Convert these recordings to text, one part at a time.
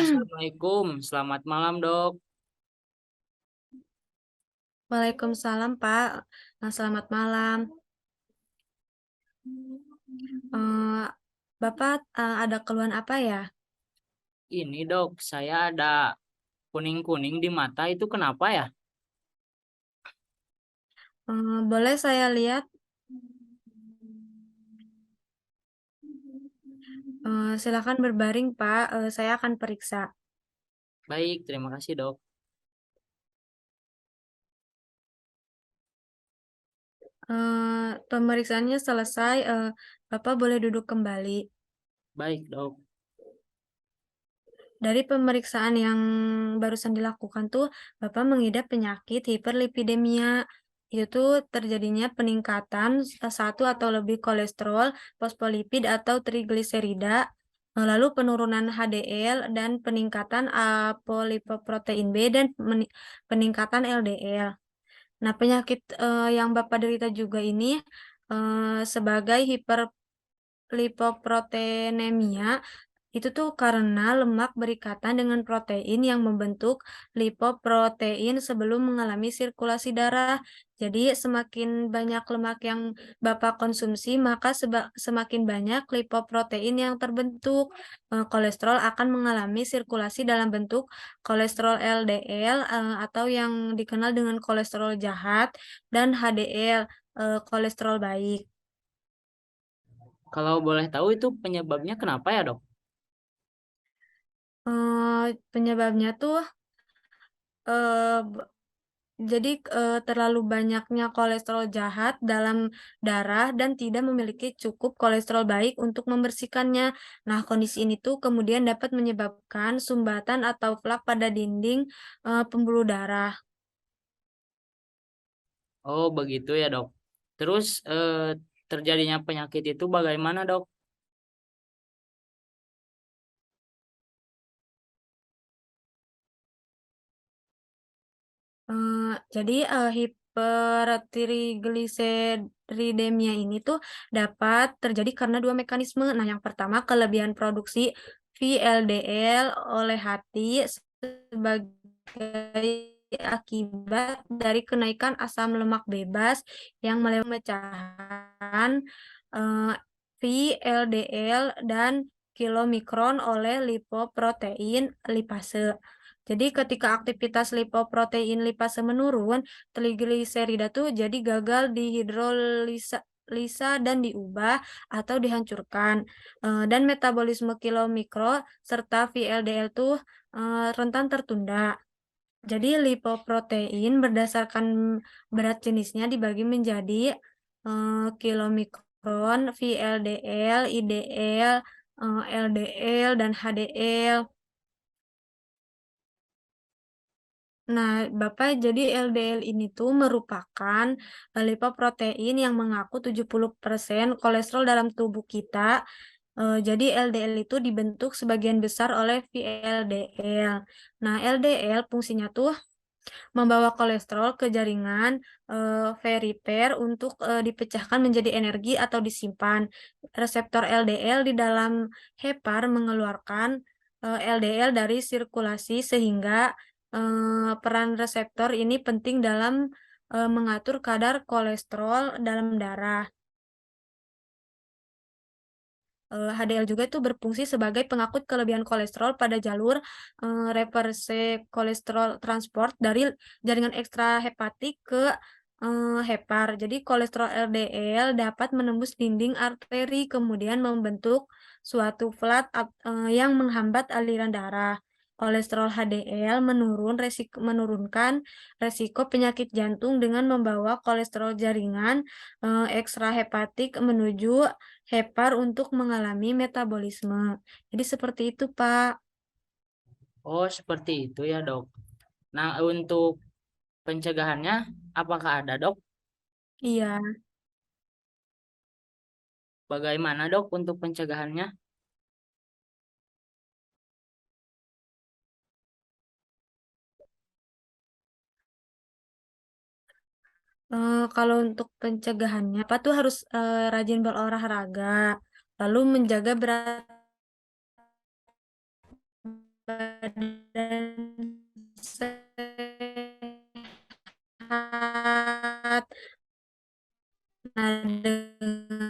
Assalamualaikum, selamat malam dok. Waalaikumsalam, Pak. Selamat malam. Eh, Bapak ada keluhan apa ya? Ini dok, saya ada kuning-kuning di mata itu kenapa ya? Boleh saya lihat? Silakan berbaring, Pak. Saya akan periksa. Baik, terima kasih dok. Pemeriksaannya selesai. Bapak boleh duduk kembali. Baik dok. Dari pemeriksaan yang barusan dilakukan tuh, Bapak mengidap penyakit hiperlipidemia. Itu tuh terjadinya peningkatan satu atau lebih kolesterol, fosfolipid atau trigliserida, lalu penurunan HDL dan peningkatan apolipoprotein B dan peningkatan LDL. Nah, penyakit yang Bapak derita juga ini sebagai hiperlipoproteinemia itu tuh karena lemak berikatan dengan protein yang membentuk lipoprotein sebelum mengalami sirkulasi darah. Jadi semakin banyak lemak yang Bapak konsumsi, maka semakin banyak lipoprotein yang terbentuk. Kolesterol akan mengalami sirkulasi dalam bentuk kolesterol LDL atau yang dikenal dengan kolesterol jahat dan HDL, kolesterol baik. Kalau boleh tahu itu penyebabnya kenapa ya dok? Penyebabnya tuh eh, jadi, terlalu banyaknya kolesterol jahat dalam darah dan tidak memiliki cukup kolesterol baik untuk membersihkannya. Nah, kondisi ini tuh kemudian dapat menyebabkan sumbatan atau plak pada dinding, pembuluh darah. Oh begitu ya dok. Terus terjadinya penyakit itu bagaimana dok? Jadi, hipertrigliseridemia ini tuh dapat terjadi karena 2 mekanisme. Nah, yang pertama kelebihan produksi VLDL oleh hati sebagai akibat dari kenaikan asam lemak bebas yang memecahan, eee, VLDL dan kilomikron oleh lipoprotein lipase. Jadi ketika aktivitas lipoprotein lipase menurun, trigliserida tuh jadi gagal dihidrolisa dan diubah atau dihancurkan. Dan metabolisme kilomikro serta VLDL tuh rentan tertunda. Jadi lipoprotein berdasarkan berat jenisnya dibagi menjadi kilomikron, VLDL, IDL, LDL, dan HDL. Nah, Bapak, jadi LDL ini tuh merupakan lipoprotein yang mengaku 70% kolesterol dalam tubuh kita. Jadi LDL itu dibentuk sebagian besar oleh VLDL. Nah, LDL fungsinya tuh membawa kolesterol ke jaringan perifer untuk dipecahkan menjadi energi atau disimpan. Reseptor LDL di dalam hepar mengeluarkan LDL dari sirkulasi sehingga peran reseptor ini penting dalam mengatur kadar kolesterol dalam darah. HDL juga itu berfungsi sebagai pengangkut kelebihan kolesterol pada jalur reverse kolesterol transport dari jaringan ekstrahepatik ke hepar. Jadi kolesterol LDL dapat menembus dinding arteri kemudian membentuk suatu yang menghambat aliran darah. Kolesterol HDL menurunkan resiko penyakit jantung dengan membawa kolesterol jaringan ekstrahepatik menuju hepar untuk mengalami metabolisme. Jadi seperti itu, Pak. Oh seperti itu ya dok. Nah untuk pencegahannya apakah ada dok? Iya. Bagaimana dok untuk pencegahannya? Kalau untuk pencegahannya, Pak tuh harus rajin berolahraga, lalu menjaga berat badan sehat. Nah, dengan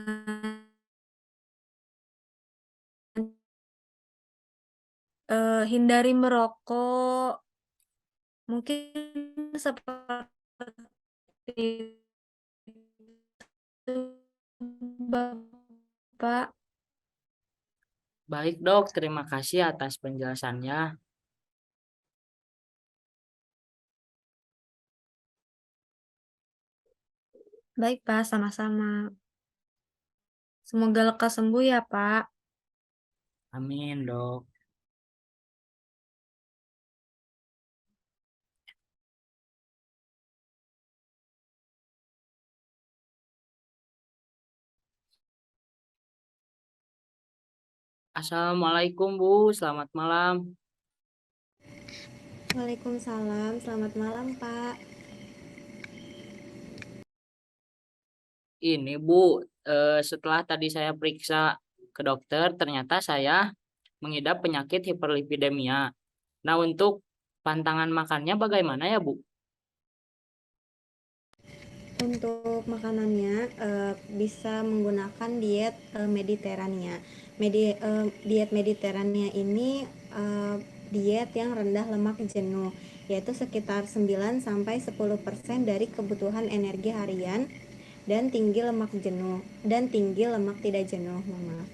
hindari merokok, mungkin seperti itu, Bapak. Baik dok, terima kasih atas penjelasannya. Baik, Pak, sama-sama. Semoga lekas sembuh ya, Pak. Amin dok. Assalamualaikum Bu, selamat malam. Waalaikumsalam, selamat malam Pak. Ini Bu, setelah tadi saya periksa ke dokter, ternyata saya mengidap penyakit hiperlipidemia. Nah, untuk pantangan makannya bagaimana ya Bu? Untuk makanannya bisa menggunakan diet Mediterania. Diet Mediterania ini diet yang rendah lemak jenuh, yaitu sekitar 9-10% dari kebutuhan energi harian dan tinggi lemak jenuh dan tinggi lemak tidak jenuh, maaf.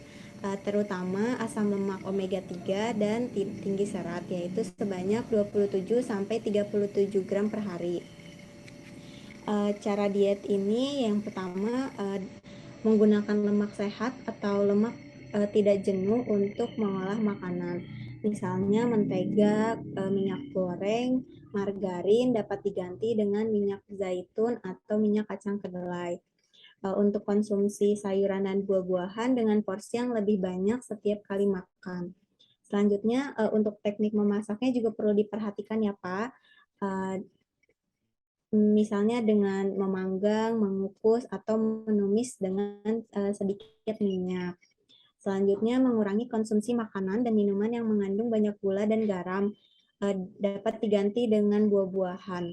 Terutama asam lemak omega 3 dan tinggi serat, yaitu sebanyak 27-37 gram per hari. Cara diet ini yang pertama menggunakan lemak sehat atau lemak tidak jenuh untuk mengolah makanan. Misalnya mentega, minyak goreng, margarin dapat diganti dengan minyak zaitun atau minyak kacang kedelai. Untuk konsumsi sayuran dan buah-buahan dengan porsi yang lebih banyak setiap kali makan. Selanjutnya untuk teknik memasaknya juga perlu diperhatikan ya Pak. Misalnya dengan memanggang, mengukus, atau menumis dengan sedikit minyak. Selanjutnya, mengurangi konsumsi makanan dan minuman yang mengandung banyak gula dan garam dapat diganti dengan buah-buahan.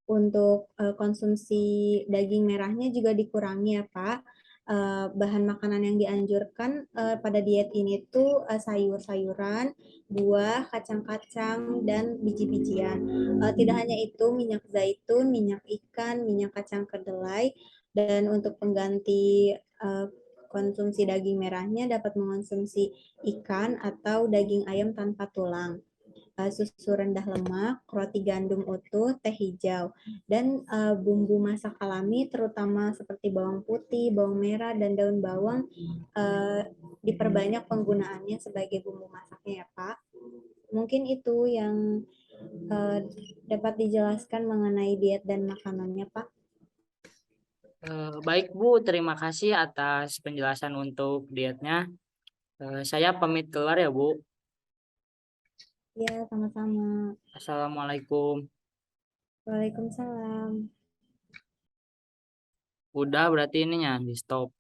Untuk konsumsi daging merahnya juga dikurangi ya Pak. Bahan makanan yang dianjurkan pada diet ini tuh sayur-sayuran, buah, kacang-kacang, dan biji-bijian. Tidak hanya itu, minyak zaitun, minyak ikan, minyak kacang kedelai, dan untuk pengganti konsumsi daging merahnya dapat mengonsumsi ikan atau daging ayam tanpa tulang, susu rendah lemak, roti gandum utuh, teh hijau, dan bumbu masak alami terutama seperti bawang putih, bawang merah, dan daun bawang diperbanyak penggunaannya sebagai bumbu masaknya ya Pak. Mungkin itu yang dapat dijelaskan mengenai diet dan makanannya Pak. Baik Bu, terima kasih atas penjelasan untuk dietnya. Saya pamit keluar ya Bu. Ya, sama-sama. Assalamualaikum. Waalaikumsalam. Udah berarti ininya di stop.